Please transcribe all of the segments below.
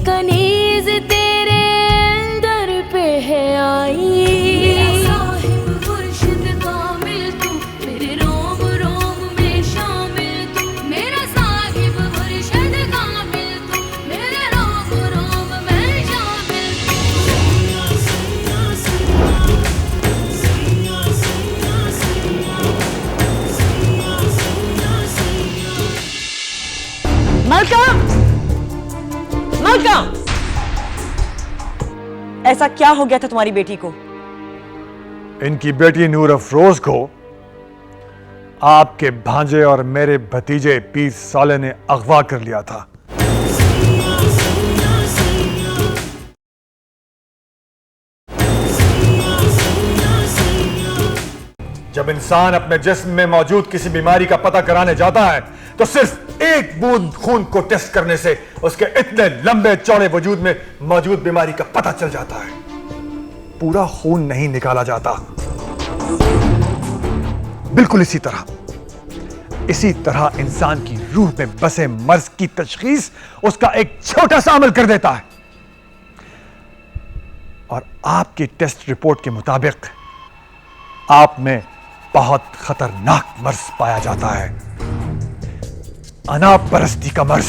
कनीज तेरे दर पे है आई। मेरा साहिब मुर्शिद कामिल तू, मेरे रोम रोम में शामिल तू। मेरा साहिब मुर्शिद कामिल तू, मेरे रोम रोम में शामिल तू। मलका, मलका, ऐसा क्या हो गया था तुम्हारी बेटी को? इनकी बेटी नूर अफरोज को आपके भांजे और मेरे भतीजे पीर साले ने अगवा कर लिया था। जब इंसान अपने जिस्म में मौजूद किसी बीमारी का पता कराने जाता है तो सिर्फ एक बूंद खून को टेस्ट करने से उसके इतने लंबे चौड़े वजूद में मौजूद बीमारी का पता चल जाता है। पूरा खून नहीं निकाला जाता। बिल्कुल इसी तरह इंसान की रूह में बसे मर्ज की तशखीस उसका एक छोटा सा अमल कर देता है। और आपकी टेस्ट रिपोर्ट के मुताबिक आप में बहुत खतरनाक मर्ज पाया जाता है, अना परस्ती का मर्ज।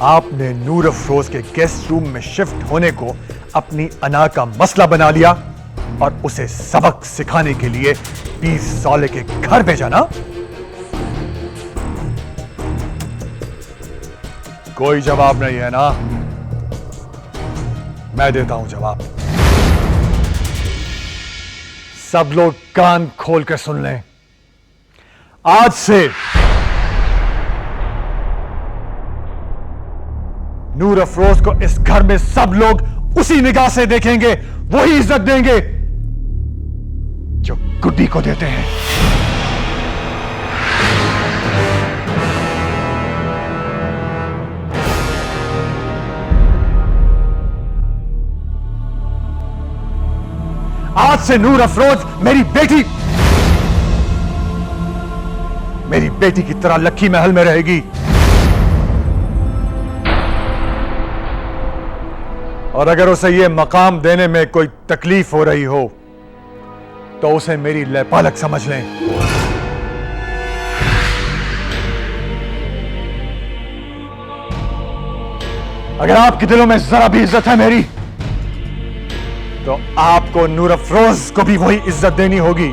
आपने नूर अफरोज के गेस्ट रूम में शिफ्ट होने को अपनी अना का मसला बना लिया और उसे सबक सिखाने के लिए पीर साले के घर भेजा ना? कोई जवाब नहीं है ना? मैं देता हूं जवाब। सब लोग कान खोल कर सुन लें। आज से नूर अफरोज को इस घर में सब लोग उसी निगाह से देखेंगे, वही इज्जत देंगे जो गुड्डी को देते हैं। आज से नूर अफरोज मेरी बेटी की तरह लक्की महल में रहेगी। और अगर उसे यह मकाम देने में कोई तकलीफ हो रही हो तो उसे मेरी लयपालक समझ लें। अगर आपके दिलों में जरा भी इज्जत है मेरी, तो आपको नूर अफरोज को भी वही इज्जत देनी होगी।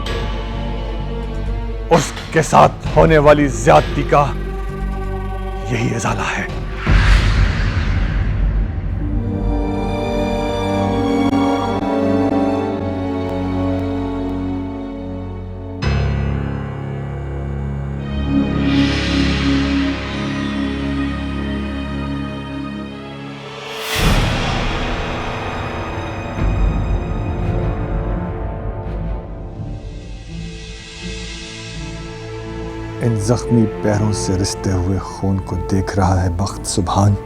उसके साथ होने वाली ज्यादती का यही इजाला है। इन जख्मी पैरों से रिसते हुए खून को देख रहा है बख्त सुभान,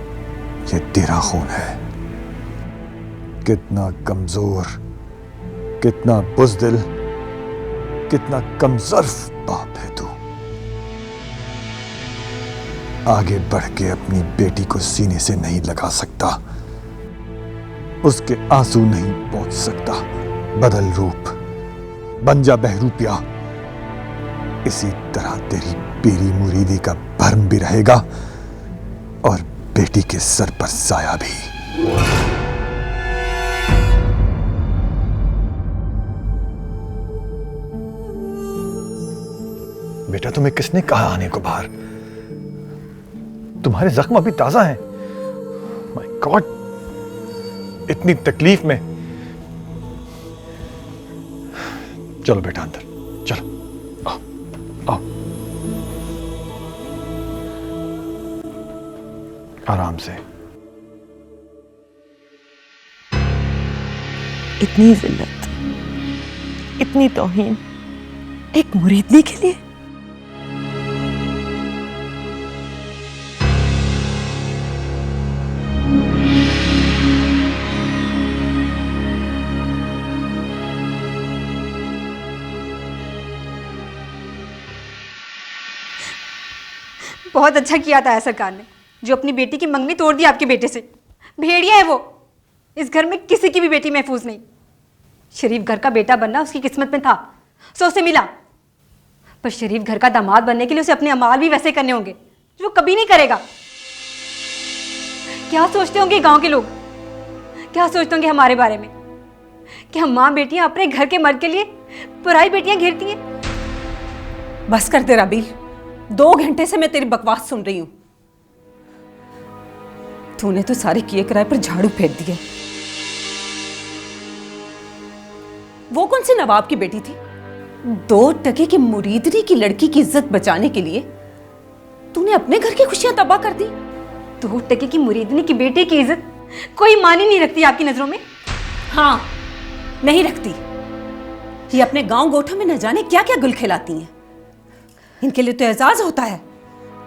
ये तेरा खून है। कितना कमजोर, कितना बुज़दिल, कितना कमज़र्फ बाप है तू। आगे बढ़ के अपनी बेटी को सीने से नहीं लगा सकता, उसके आंसू नहीं पहुंच सकता। बदल रूप, बन जा बहरूपिया। इसी तरह तेरी पीरी मुरीदी का भरम भी रहेगा और बेटी के सर पर साया भी। बेटा, तुम्हें किसने कहा आने को बाहर? तुम्हारे जख्म अभी ताजा हैं। माय गॉड, इतनी तकलीफ में। चलो बेटा अंदर चलो, आओ आओ, आराम से। इतनी जिल्लत, इतनी तौहीन एक मुरीदनी के लिए? बहुत अच्छा किया था सरकार ने, जो अपनी बेटी की मंगनी तोड़ दी आपके बेटे से। भेड़िया है वो, इस घर में किसी की भी बेटी महफूज नहीं। शरीफ घर का बेटा बनना उसकी किस्मत में था, सो उसे मिला। पर शरीफ घर का दामाद बनने के लिए उसे अपने अमाल भी वैसे करने होंगे जो वो कभी नहीं करेगा। क्या सोचते होंगे गांव के लोग, क्या सोचते होंगे हमारे बारे में कि हम माँ बेटियां अपने घर के मर्द के लिए पराई बेटियां घेरती हैं। बस कर दे राबील, 2 घंटे से मैं तेरी बकवास सुन रही हूं। तूने तो सारे किए कराए पर झाड़ू फेंक दिया। वो कौन सी नवाब की बेटी थी? 2 टके की मुरीदरी की लड़की की इज्जत बचाने के लिए तूने अपने घर की खुशियां तबाह कर दी। 2 टके की मुरीदनी की बेटे की इज्जत कोई मानी नहीं रखती आपकी नजरों में? हाँ, नहीं रखती। ये अपने गांव गोठा में न जाने क्या क्या गुल खिलाती हैं। इनके लिए तो एजाज होता है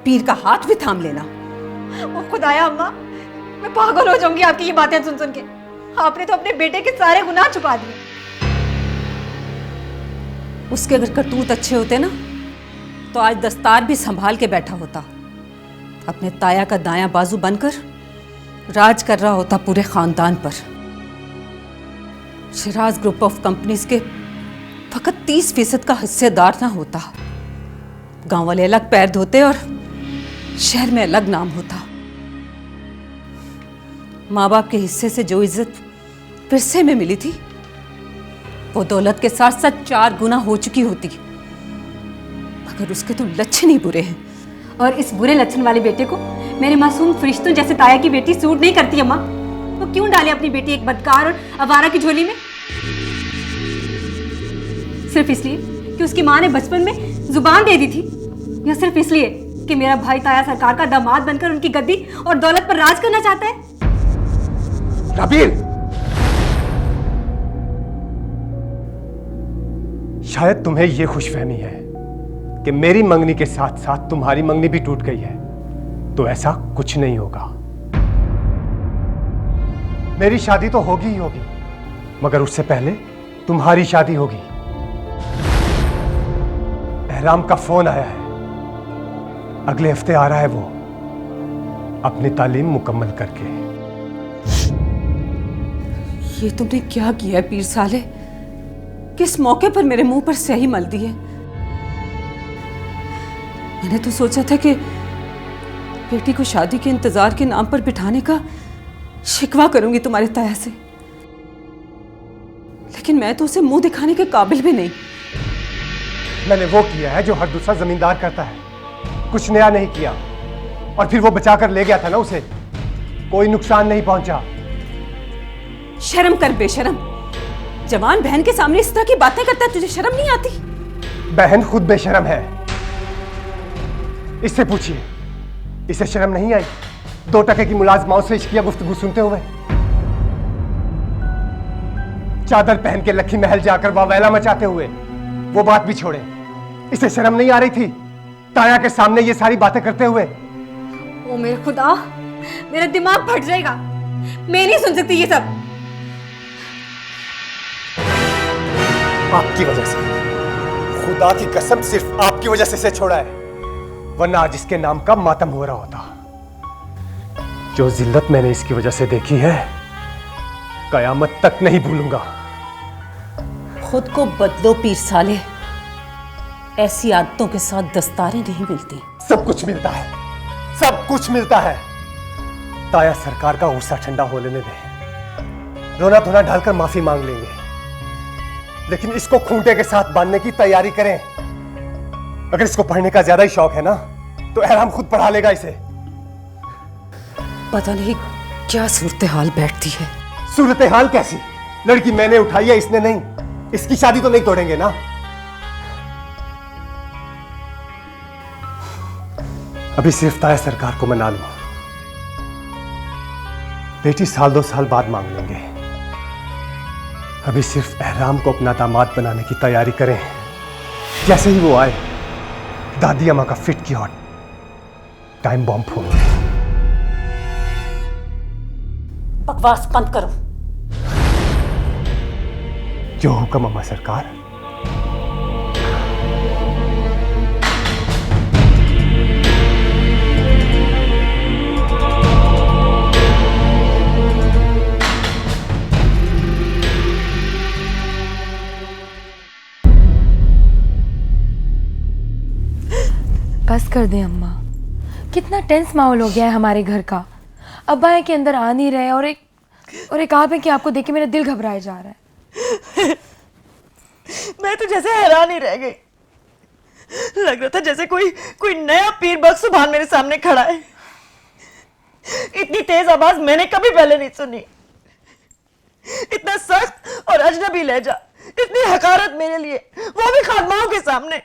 पीर का हाथ भी थाम लेना। ओ खुदाया अम्मा, मैं पागल हो जाऊंगी आपकी ये बातें सुन सुन के। आपने तो अपने बेटे के सारे गुनाह छुपा दिए। उसके अगर करतूत अच्छे होते ना तो आज दस्तार भी संभाल के बैठा होता, अपने ताया का दायां बाजू बनकर राज कर रहा होता पूरे खानदान पर। शिराज ग्रुप ऑफ कंपनीज के फकत 30% का हिस्सेदार ना होता। गांव वाले अलग पैर धोते और शहर में अलग नाम होता। माँ बाप के हिस्से से जो इज्जत विरसे में मिली थी वो दौलत के साथ साथ 4 गुना हो चुकी होती। मगर उसके तो लक्षण ही बुरे हैं। और इस बुरे लक्षण वाले बेटे को मेरे मासूम फरिश्तों जैसे ताया की बेटी सूट नहीं करती अम्मा। तो क्यों डाले अपनी बेटी एक बदकार और आवारा की झोली में? सिर्फ इसलिए कि उसकी माँ ने बचपन में जुबान दे दी थी, या सिर्फ इसलिए कि मेरा भाई ताया सरकार का दामाद बनकर उनकी गद्दी और दौलत पर राज करना चाहता है? राबील, शायद तुम्हें यह खुशफहमी है कि मेरी मंगनी के साथ साथ तुम्हारी मंगनी भी टूट गई है। तो ऐसा कुछ नहीं होगा। मेरी शादी तो होगी ही होगी, मगर उससे पहले तुम्हारी शादी होगी। एहराम का फोन आया है, अगले हफ्ते आ रहा है वो, अपनी तालीम मुकम्मल करके। ये तुमने क्या किया है पीर साले? किस मौके पर मेरे मुंह पर स्याही मल दी है? मैंने तो सोचा था कि बेटी को शादी के इंतजार के नाम पर बिठाने का शिकवा करूंगी तुम्हारे ताया से, लेकिन मैं तो उसे मुंह दिखाने के काबिल भी नहीं। मैंने वो किया है जो हर दूसरा जमींदार करता है, कुछ नया नहीं किया। और फिर वो बचाकर ले गया था ना उसे, कोई नुकसान नहीं पहुंचा। शर्म कर बेशरम, जवान बहन के सामने इस तरह की बातें करता है, तुझे शर्म नहीं आती? बहन खुद बेशरम है, इससे पूछिए, इसे शर्म नहीं आई 2 टके की मुलाजमाओं से इश्किया गुफ्तगू सुनते हुए? चादर पहन के लखी महल जाकर वावैला मचाते हुए? वो बात भी छोड़े, इसे शर्म नहीं आ रही थी ताया के सामने ये सारी बातें करते हुए? ओ मेरे खुदा, मेरा दिमाग फट जाएगा, मैं नहीं सुन सकती ये सब। आपकी वजह से, खुदा की कसम सिर्फ आपकी वजह से इसे छोड़ा है, वरना आज इसके नाम का मातम हो रहा होता। जो जिल्लत मैंने इसकी वजह से देखी है, कयामत तक नहीं भूलूंगा। खुद को बदलो पीर साले, ऐसी आदतों के साथ दस्तारें नहीं मिलती। सब कुछ मिलता है, सब कुछ मिलता है। ताया सरकार का गुस्सा ठंडा हो लेने दे, रोना धोना ढालकर माफी मांग लेंगे, लेकिन इसको खूंटे के साथ बांधने की तैयारी करें। अगर इसको पढ़ने का ज्यादा ही शौक है ना, तो एहराम खुद पढ़ा लेगा इसे। पता नहीं क्या सूरत हाल बैठती है। सूरत हाल कैसी? लड़की मैंने उठाई है, इसने नहीं। इसकी शादी तो नहीं तोड़ेंगे ना? अभी सिर्फ ताया सरकार को मना लो, बेटी 1-2 साल बाद मांग लेंगे। अभी सिर्फ एहराम को अपना दामाद बनाने की तैयारी करें। जैसे ही वो आए, दादी अम्मा का फिट की हॉट टाइम बॉम्ब फोड़ दे। बकवास बंद करो। जो हुक्म अम्मा सरकार। कर दें अम्मा, कितना टेंस माहौल हो गया है हमारे घर का। अब्बा है कि अंदर आ नहीं रहे और एक आप है कि आपको देख के मेरा दिल घबराया जा रहा है। मैं तो जैसे हैरान ही रह गई। लग रहा था जैसे कोई नया पीर बख्श सुभान मेरे सामने खड़ा है। इतनी तेज आवाज मैंने कभी पहले नहीं सुनी। इतना सख्त और अजनबी लहजा, इतनी हकारत मेरे लिए, वो भी खादमाओं के सामने।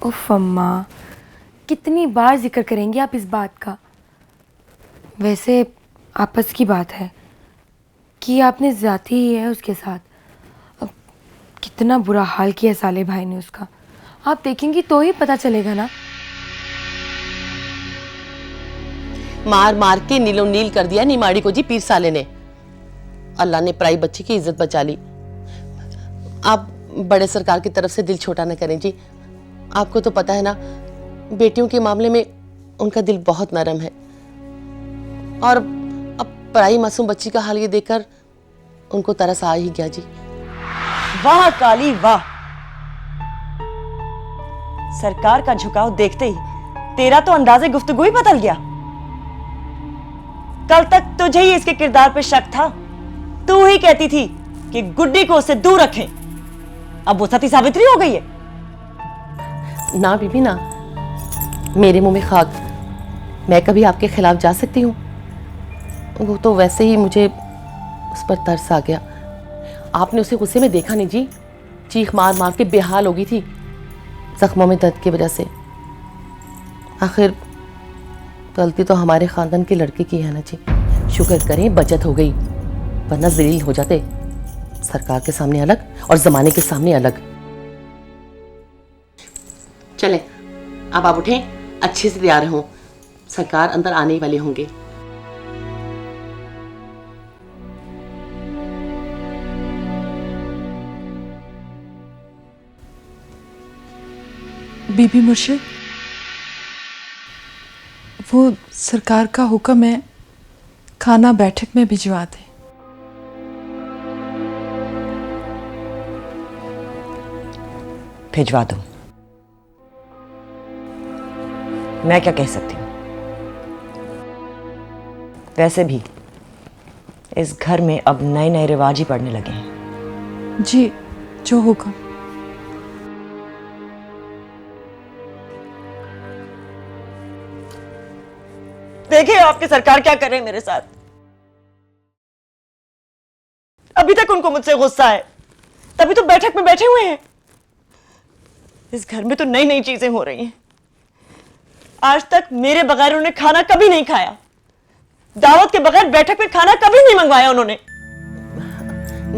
उफ अम्मा, कितनी बार जिक्र करेंगी आप इस बात का। वैसे आपस की बात है कि आपने ज्यादती ही है उसके साथ। अब कितना बुरा हाल किया साले भाई ने उसका, आप देखेंगी तो ही पता चलेगा ना। मार मार के नीलो नील कर दिया निमाड़ी को जी पीर साले ने। अल्लाह ने पराई बच्ची की इज्जत बचा ली। आप बड़े सरकार की तरफ से दिल छोटा न करें जी। आपको तो पता है ना, बेटियों के मामले में उनका दिल बहुत नरम है। और अब पराई मासूम बच्ची का हाल ये देखकर उनको तरस आ ही गया जी। वाह काली वाह, सरकार का झुकाव देखते ही तेरा तो अंदाजे गुफ्तगू ही बदल गया। कल तक तुझे ही इसके किरदार पे शक था। तू ही कहती थी कि गुड्डी को उससे दूर रखें। अब वो सती सावित्री हो गई है। ना बीबी ना, मेरे मुंह में खाक। मैं कभी आपके खिलाफ जा सकती हूँ? वो तो वैसे ही मुझे उस पर तरस आ गया। आपने उसे गुस्से में देखा नहीं जी, चीख मार मार के बेहाल हो गई थी जख्मों में दर्द की वजह से। आखिर गलती तो हमारे खानदान की लड़की की है ना जी। शुक्र करें बचत हो गई, वरना जलील हो जाते, सरकार के सामने अलग और जमाने के सामने अलग। चले अब आप उठें, अच्छे से तैयार हों, सरकार अंदर आने ही वाले होंगे। बीबी मुर्शिद, वो सरकार का हुक्म है खाना बैठक में भिजवा दे। भिजवा दो, मैं क्या कह सकती हूँ। वैसे भी इस घर में अब नए नए रिवाज ही पड़ने लगे हैं। जी, जो हुक्म। देखिए आपकी सरकार क्या कर रहे हैं मेरे साथ। अभी तक उनको मुझसे गुस्सा है, तभी तो बैठक में बैठे हुए हैं। इस घर में तो नई नई चीजें हो रही हैं। आज तक मेरे बगैर उन्होंने खाना कभी नहीं खाया। दावत के बगैर बैठक में खाना कभी नहीं मंगवाया उन्होंने।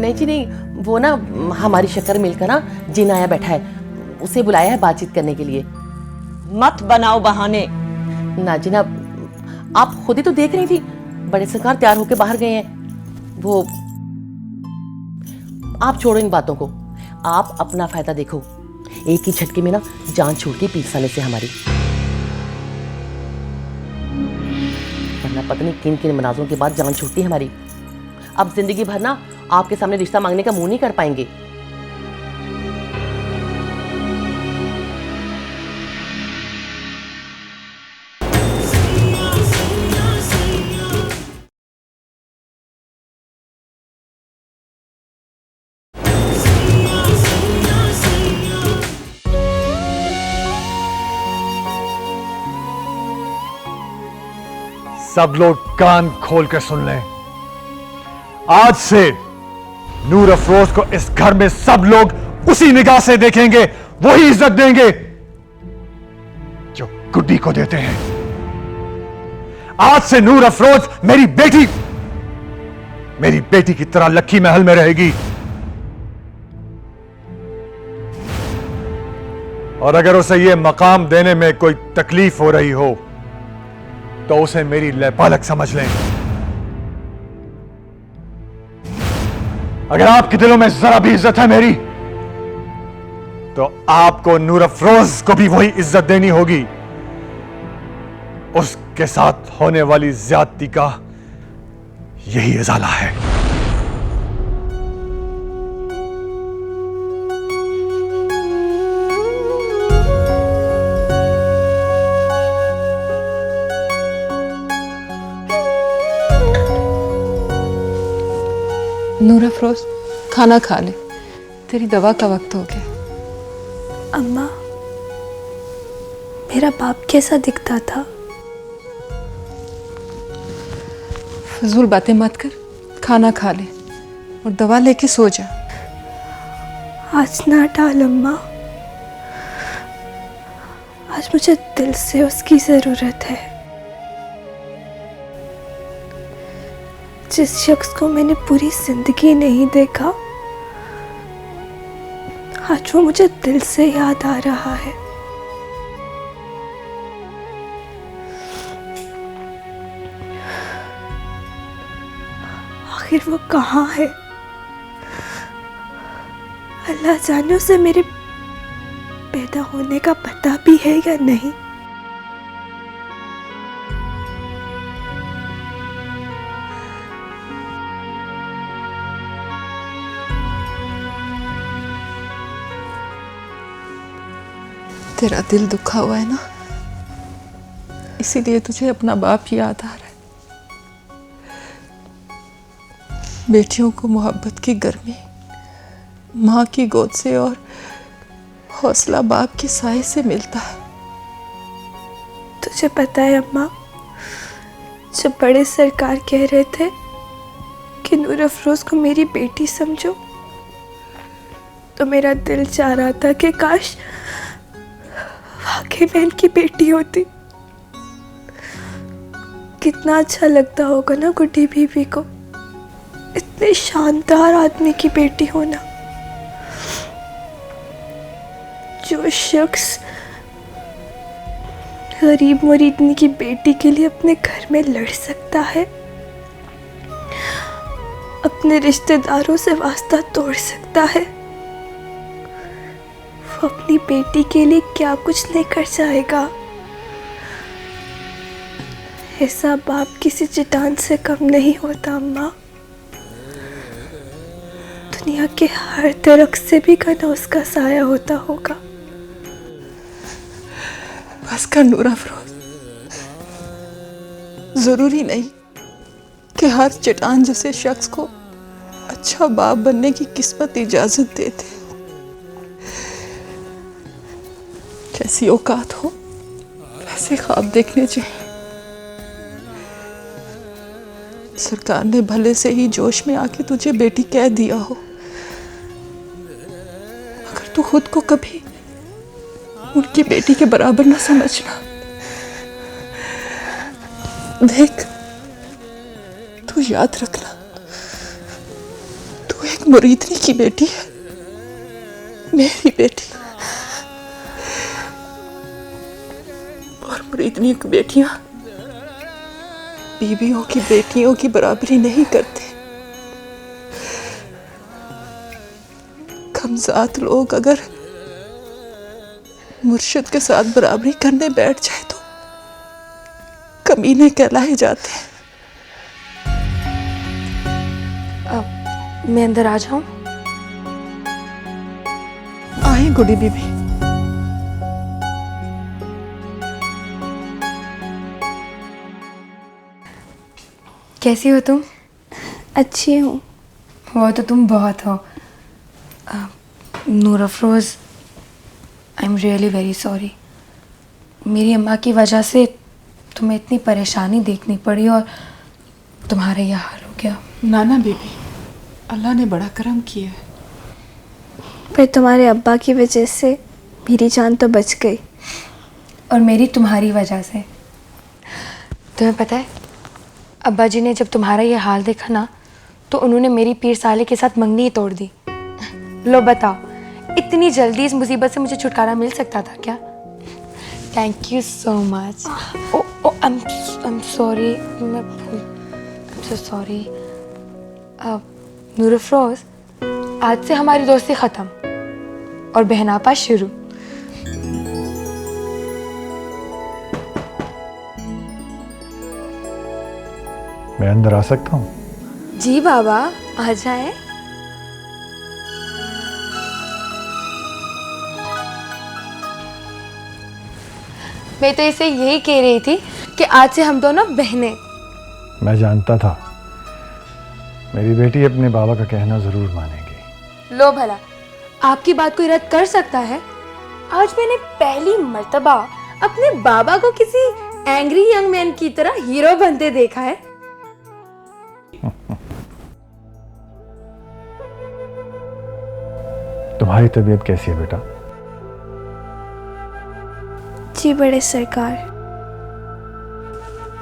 नहीं जी नहीं, वो ना हमारी शक्कर मिलकर ना जिन आया बैठा है, उसे बुलाया है बातचीत करने के लिए। मत बनाओ बहाने। ना जी ना, आप खुद ही तो देख रही थी, बड़े सरकार तैयार होकर बाहर गए हैं। वो आप छोड़ो इन बातों को, आप अपना फायदा देखो। एक ही झटके में ना जान छूट गई पीर साले से हमारी। वरना पता नहीं किन किन मनाजरों के बाद जान छूटती हमारी। अब जिंदगी भर ना आपके सामने रिश्ता मांगने का मुंह नहीं कर पाएंगे। सब लोग कान खोल कर सुन लें। आज से नूर अफरोज को इस घर में सब लोग उसी निगाह से देखेंगे, वही इज्जत देंगे जो गुड्डी को देते हैं। आज से नूर अफरोज मेरी बेटी की तरह लक्की महल में रहेगी। और अगर उसे यह मकाम देने में कोई तकलीफ हो रही हो तो उसे मेरी लैपालक समझ लें। अगर आपके दिलों में जरा भी इज्जत है मेरी, तो आपको नूर अफरोज को भी वही इज्जत देनी होगी। उसके साथ होने वाली ज्यादती का यही इजाला है। नूर अफरोज, खाना खा ले, तेरी दवा का वक्त हो गया। अम्मा, मेरा बाप कैसा दिखता था? फजूल बातें मत कर, खाना खा ले और दवा लेके सो जा। आज ना टाल अम्मा, आज मुझे दिल से उसकी जरूरत है। जिस शख्स को मैंने पूरी जिंदगी नहीं देखा, आज वो मुझे दिल से याद आ रहा है। आखिर वो कहाँ है? अल्लाह जाने उसे मेरे पैदा होने का पता भी है या नहीं। तेरा दिल दुखा हुआ है ना, इसीलिए तुझे अपना बाप याद आ रहा है। बेटियों को मोहब्बत की गर्मी माँ की गोद से और हौसला बाप के साए से मिलता है। तुझे पता है अम्मा, जब बड़े सरकार कह रहे थे कि नूर अफरोज को मेरी बेटी समझो, तो मेरा दिल चाह रहा था कि काश वाकई में इनकी बेटी होती। कितना अच्छा लगता होगा ना गुड्डी बीबी को इतने शानदार आदमी की बेटी होना। जो शख्स गरीब मुरीदनी की बेटी के लिए अपने घर में लड़ सकता है, अपने रिश्तेदारों से वास्ता तोड़ सकता है, वो अपनी बेटी के लिए क्या कुछ नहीं कर जाएगा। ऐसा बाप किसी चट्टान से कम नहीं होता अम्मा। दुनिया के हर दरख्त से भी घना उसका साया होता होगा। बस कर नूर अफरोज, जरूरी नहीं कि हर चट्टान जैसे शख्स को अच्छा बाप बनने की किस्मत इजाजत देते। जैसी औकात हो वैसे ख्वाब देखने चाहिए। सरकार ने भले से ही जोश में आके तुझे बेटी कह दिया हो, मगर तू खुद को कभी उनकी बेटी के बराबर ना समझना। देख, तू याद रखना, तू एक मुरीदनी की बेटी है, मेरी बेटी। और मुरीदनी की बेटियां बीवियों की बेटियों की बराबरी नहीं करते। कमज़ात लोग अगर मुर्शिद के साथ बराबरी करने बैठ जाए तो कमीने कहलाए जाते हैं। मैं अंदर आ जाऊं? आए गुडी बीबी। कैसी हो तुम? अच्छी हूँ। वो तो तुम बहुत हो। Noor Afroz, I am really very sorry. मेरी अम्मा की वजह से तुम्हें इतनी परेशानी देखनी पड़ी और तुम्हारा यह हाल हो गया। नाना बीबी, अल्लाह ने बड़ा करम किया है। पर तुम्हारे अब्बा की वजह से मेरी जान तो बच गई। और मेरी तुम्हारी वजह से। तुम्हें पता है, अब्बा जी ने जब तुम्हारा ये हाल देखा ना, तो उन्होंने मेरी पीर साले के साथ मंगनी ही तोड़ दी। लो बताओ, इतनी जल्दी इस मुसीबत से मुझे छुटकारा मिल सकता था क्या? Thank you so much. Oh I am sorry, मैं सो सॉरी। नूर अफरोज, आज से हमारी दोस्ती ख़त्म और बहनापा शुरू। मैं अंदर आ सकता हूँ? जी बाबा, आ जाए। मैं तो इसे यही कह रही थी कि आज से हम दोनों बहनें। मैं जानता था, मेरी बेटी अपने बाबा का कहना जरूर मानेगी। लो भला, आपकी बात कोई रद्द कर सकता है? आज मैंने पहली मर्तबा अपने बाबा को किसी एंग्री यंग मैन की तरह हीरो बनते देखा है। तुम्हारी तबीयत कैसी है बेटा? जी बड़े सरकार।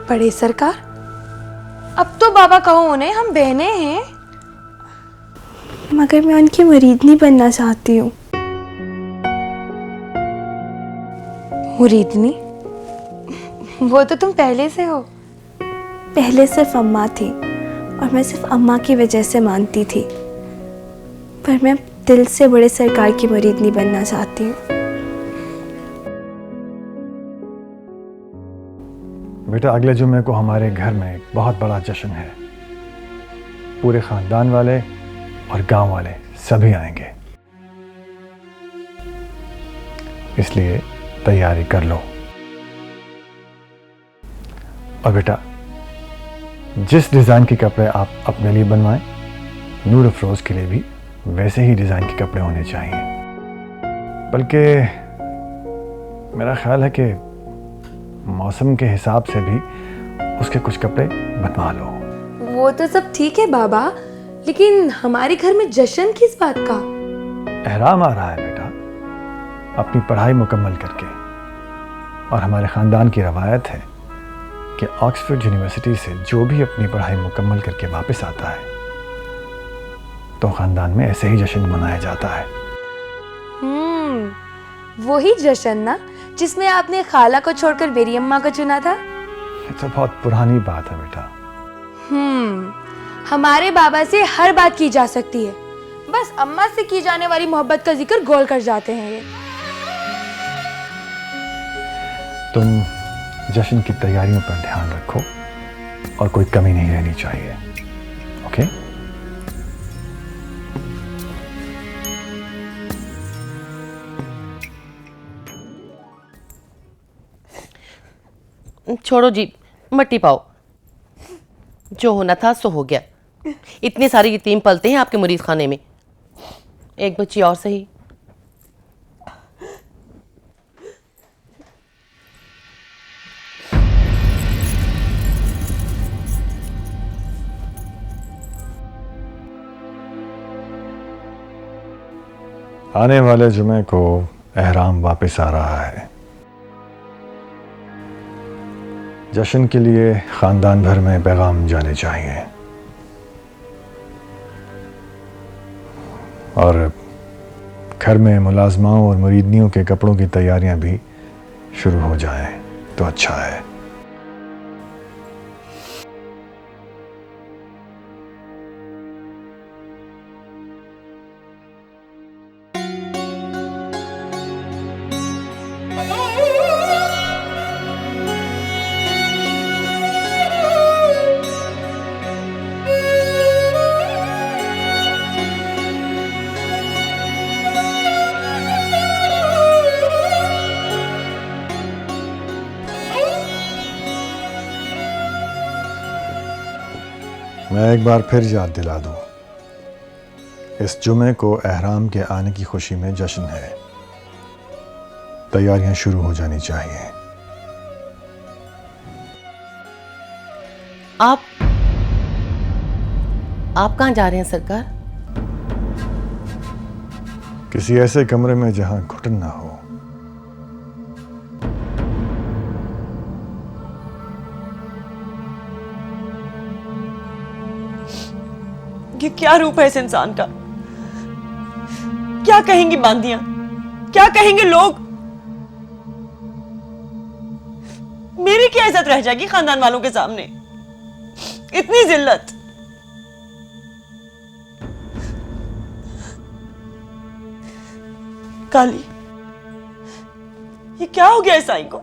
बड़े सरकार? अब तो बाबा कहो उन्हें, हम बहनें हैं। मगर मैं उनकी मुरीदनी बनना चाहती हूँ। मुरीदनी? वो तो तुम पहले से हो। पहले सिर्फ अम्मा थी और मैं सिर्फ अम्मा की वजह से मानती थी, पर मैं दिल से बड़े सरकार की मुरीदनी बनना चाहती हूँ। बेटा, अगले जुम्मे को हमारे घर में एक बहुत बड़ा जश्न है। पूरे खानदान वाले और गांव वाले सभी आएंगे, इसलिए तैयारी कर लो। और बेटा, जिस डिज़ाइन के कपड़े आप अपने लिए बनवाएं, नूर अफरोज के लिए भी वैसे ही डिज़ाइन के कपड़े होने चाहिए। बल्कि मेरा ख्याल है कि मौसम के हिसाब से भी उसके कुछ कपड़े बनवा लो। वो तो सब ठीक है बाबा, लेकिन हमारे घर में जश्न किस बात का? एहराम आ रहा है बेटा, अपनी पढ़ाई मुकम्मल करके। और हमारे ख़ानदान की रवायत है कि ऑक्सफोर्ड यूनिवर्सिटी से जो भी अपनी पढ़ाई मुकम्मल करके वापस आता है तो ख़ानदान में ऐसे ही जश्न मनाया जाता है। वही जश्न ना जिसमें आपने खाला को छोड़कर मेरी अम्मा को चुना था? ये तो बहुत पुरानी बात है बेटा। हमारे बाबा से हर बात की जा सकती है, बस अम्मा से की जाने वाली मोहब्बत का जिक्र गोल कर जाते हैं ये। तुम जश्न की तैयारियों पर ध्यान रखो और कोई कमी नहीं रहनी चाहिए, ओके? छोड़ो जी, मट्टी पाओ। जो होना था सो हो गया। इतने सारे यतीम पलते हैं आपके मुरीद खाने में, एक बच्ची और सही। आने वाले जुमे को एहराम वापस आ रहा है। जश्न के लिए खानदान भर में पैगाम जाने चाहिए और घर में मुलाजमाओं और मुरीदनियों के कपड़ों की तैयारियां भी शुरू हो जाएं तो अच्छा है। मैं एक बार फिर याद दिला दूं, इस जुमे को एहराम के आने की खुशी में जश्न है। तैयारियां शुरू हो जानी चाहिए। आप कहाँ जा रहे हैं सरकार? किसी ऐसे कमरे में जहां घुटन ना हो। ये क्या रूप है इस इंसान का? क्या कहेंगी बांदियां, क्या कहेंगे लोग? मेरी क्या इज्जत रह जाएगी खानदान वालों के सामने? इतनी जिल्लत। काली, ये क्या हो गया इस आई को?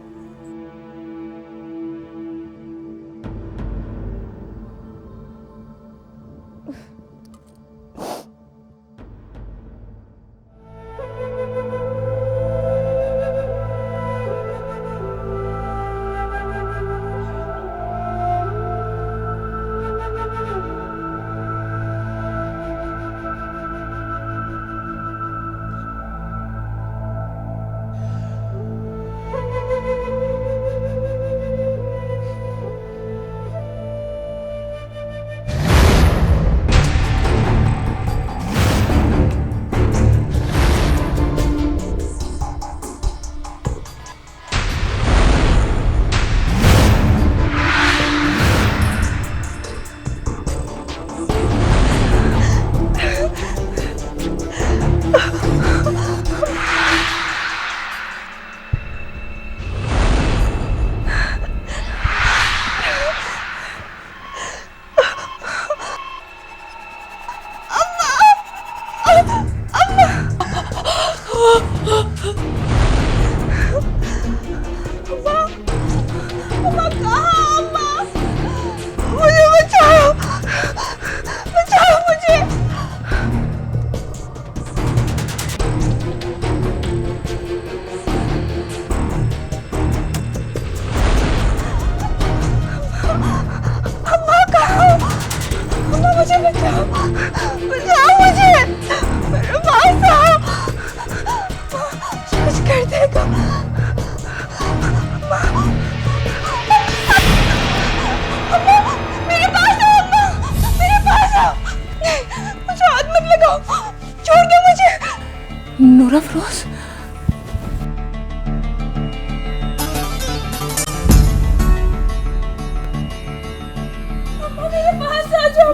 नूर अफरोज,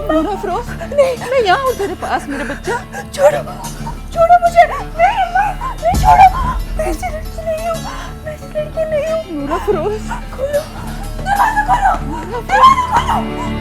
नूर अफरोज, नहीं मैं यहाँ हूँ तेरे पास मेरे बच्चा। छोड़ो छोड़ो मुझे, नहीं अम्मा, नहीं छोड़ो, मैं ऐसी लड़की नहीं हूँ, मैं ऐसी लड़की नहीं हूँ। नूर अफरोज खोलो, दरवाजा खोलो, दरवाजा खोलो।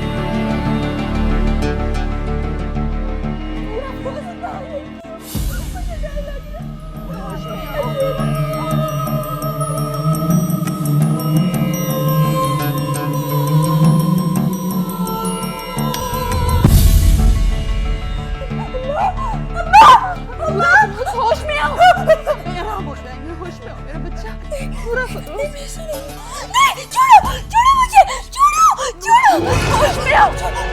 होश में आओ, आराम हो जाएंगे, होश में आओ मेरा बच्चा। पूरा नहीं, छोड़ो छोड़ो मुझे, छोड़ो छोड़ो, होश में आओ, छोड़ो।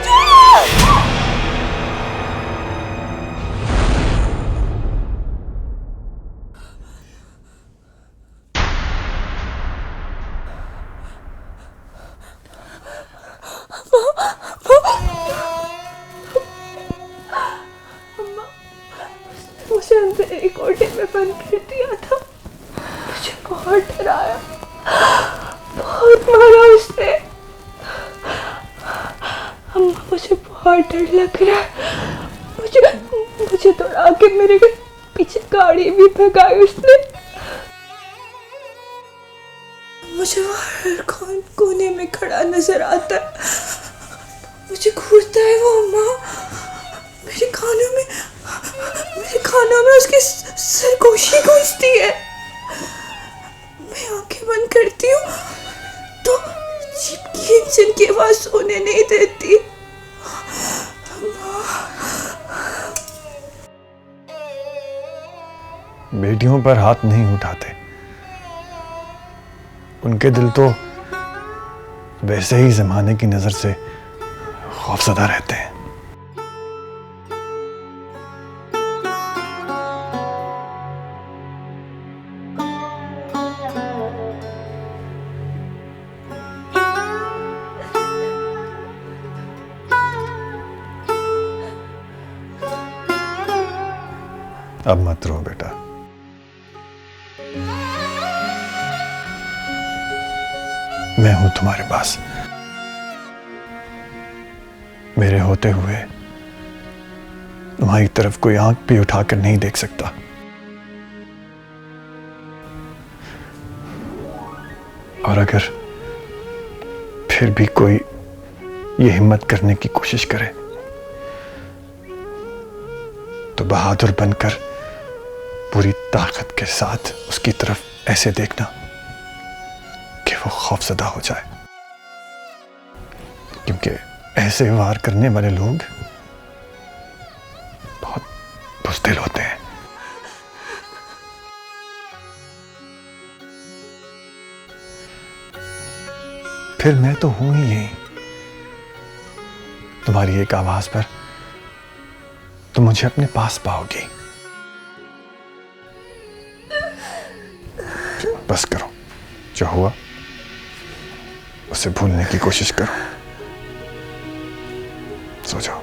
मुझे अंधेरी कोठे में बंद कर दिया था, मुझे बहुत डराया, बहुत मारा उसने। अम्मा मुझे बहुत डर लग रहा है, मुझे दौड़ा के मेरे पीछे गाड़ी भी भगाई उसने। मुझे वो हर कोने में खड़ा नजर आता है, मुझे घूरता है वो अम्मा, मेरे कानों में उसकी सरगोशी गूंजती है। मैं आंखें बंद करती हूँ तो जीप की इंजन की आवाज सोने नहीं देती। बेटियों पर हाथ नहीं उठाते, उनके दिल तो वैसे ही जमाने की नजर से खौफजदा रहते हैं। अब मत रो बेटा, मैं हूं तुम्हारे पास। मेरे होते हुए तुम्हारी तरफ कोई आंख भी उठाकर नहीं देख सकता। और अगर फिर भी कोई ये हिम्मत करने की कोशिश करे तो बहादुर बनकर पूरी ताकत के साथ उसकी तरफ ऐसे देखना कि वो खौफजदा हो जाए, क्योंकि ऐसे वार करने वाले लोग बहुत बुज़दिल होते हैं। फिर मैं तो हूं ही यही, तुम्हारी एक आवाज पर तुम मुझे अपने पास पाओगी। बस करो, जो हुआ उसे भूलने की कोशिश करो, सो जाओ।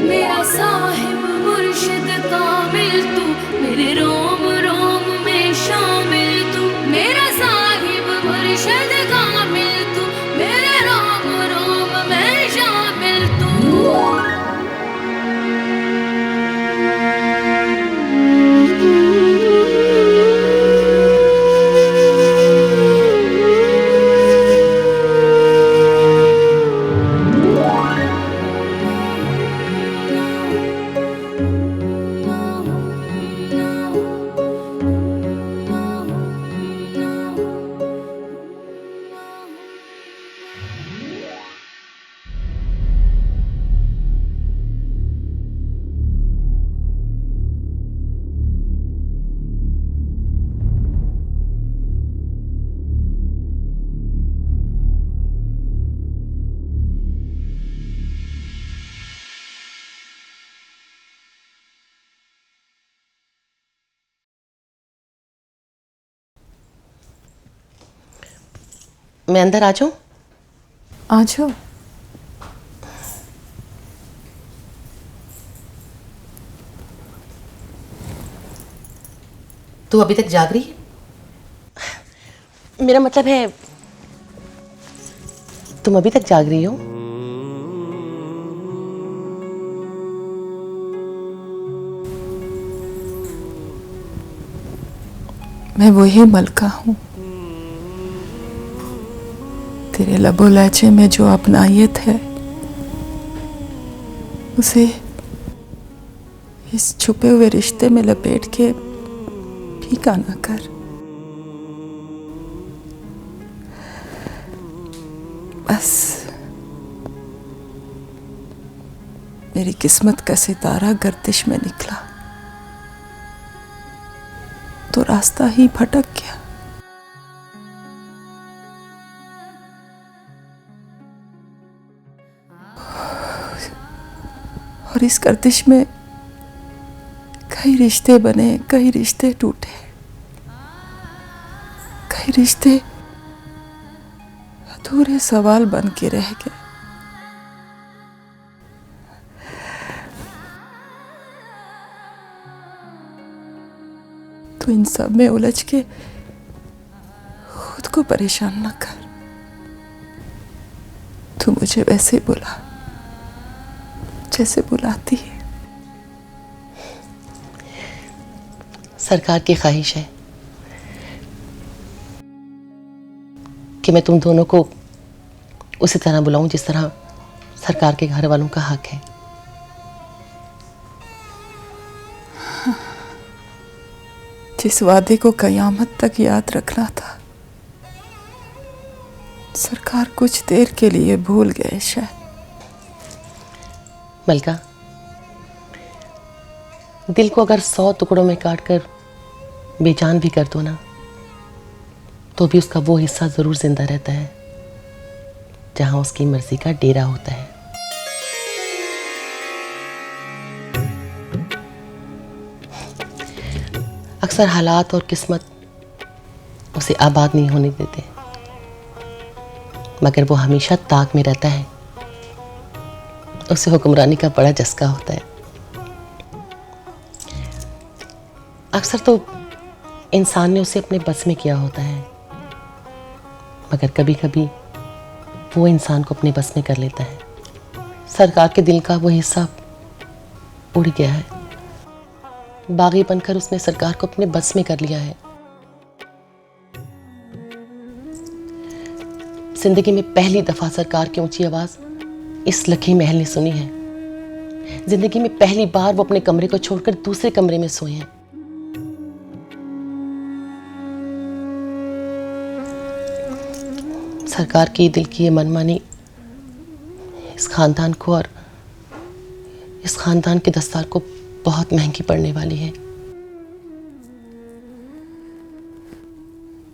मेरा साहिब मुर्शिद कामिल तू, मेरे रोम रोम में शामिल तू। मेरा साहिब मुर्शिद कामिल तू, मेरे रोम रोम में शामिल तू। मैं अंदर आ जाऊं? आ जाओ। तू अभी तक जाग रही है? मेरा मतलब है तुम अभी तक जाग रही हो? मैं वही मलका हूं, तेरे लबो लहजे में जो अपनायत है उसे इस छुपे हुए रिश्ते में लपेट के फीका ना कर। बस मेरी किस्मत का सितारा गर्दिश में निकला तो रास्ता ही भटक गया। और इस गर्दिश में कई रिश्ते बने, कई रिश्ते टूटे, कई रिश्ते अधूरे सवाल बन के रह गए। तो इन सब में उलझ के खुद को परेशान ना कर। तू मुझे वैसे बुला जैसे बुलाती है। सरकार की ख्वाहिश है कि मैं तुम दोनों को उसी तरह बुलाऊं जिस तरह सरकार के घर वालों का हक है। जिस वादे को कयामत तक याद रखना था, सरकार कुछ देर के लिए भूल गए शायद। मलका, दिल को अगर 100 टुकड़ों में काट कर बेजान भी कर दो ना, तो भी उसका वो हिस्सा जरूर जिंदा रहता है जहां उसकी मर्जी का डेरा होता है। अक्सर हालात और किस्मत उसे आबाद नहीं होने देते, मगर वो हमेशा ताक में रहता है। उसे हुक्मरानी का बड़ा चस्का होता है। अक्सर तो इंसान ने उसे अपने बस में किया होता है, मगर कभी कभी वो इंसान को अपने बस में कर लेता है। सरकार के दिल का वो हिस्सा उड़ गया है। बागी बनकर उसने सरकार को अपने बस में कर लिया है। जिंदगी में पहली दफा सरकार की ऊंची आवाज इस लखी महल ने सुनी है। जिंदगी में पहली बार वो अपने कमरे को छोड़कर दूसरे कमरे में सोए हैं। सरकार की दिल की ये मनमानी इस खानदान को और इस खानदान के दस्तार को बहुत महंगी पड़ने वाली है।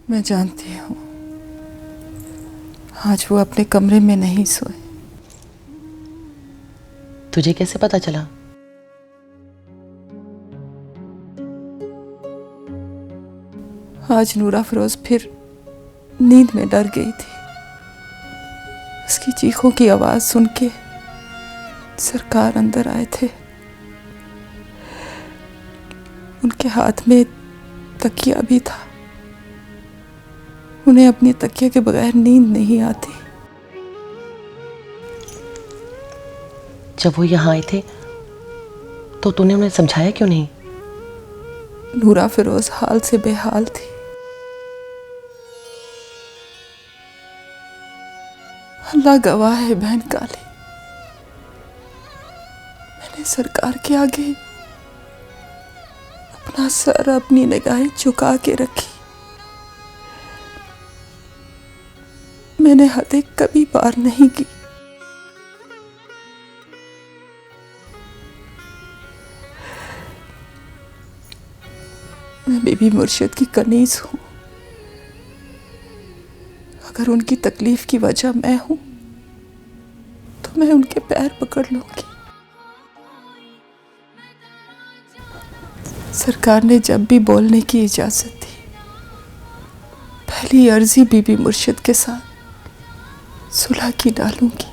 मैं जानती हूँ आज वो अपने कमरे में नहीं सोए। तुझे कैसे पता चला? आज नूरा फरोज फिर नींद में डर गई थी। उसकी चीखों की आवाज सुन के सरकार अंदर आए थे। उनके हाथ में तकिया भी था। उन्हें अपनी तकिया के बगैर नींद नहीं आती। जब वो यहाँ आए थे तो तूने उन्हें समझाया क्यों नहीं? नूरा फिरोज हाल से बेहाल थी। अल्लाह गवाह है बहन काली, मैंने सरकार के आगे अपना सर, अपनी निगाहें झुका के रखी। मैंने हदें कभी पार नहीं की। मैं बीबी मुर्शिद की कनीज हूं। अगर उनकी तकलीफ की वजह मैं हूं तो मैं उनके पैर पकड़ लूंगी। सरकार ने जब भी बोलने की इजाजत दी, पहली अर्जी बीबी मुर्शिद के साथ सुलह की डालूंगी।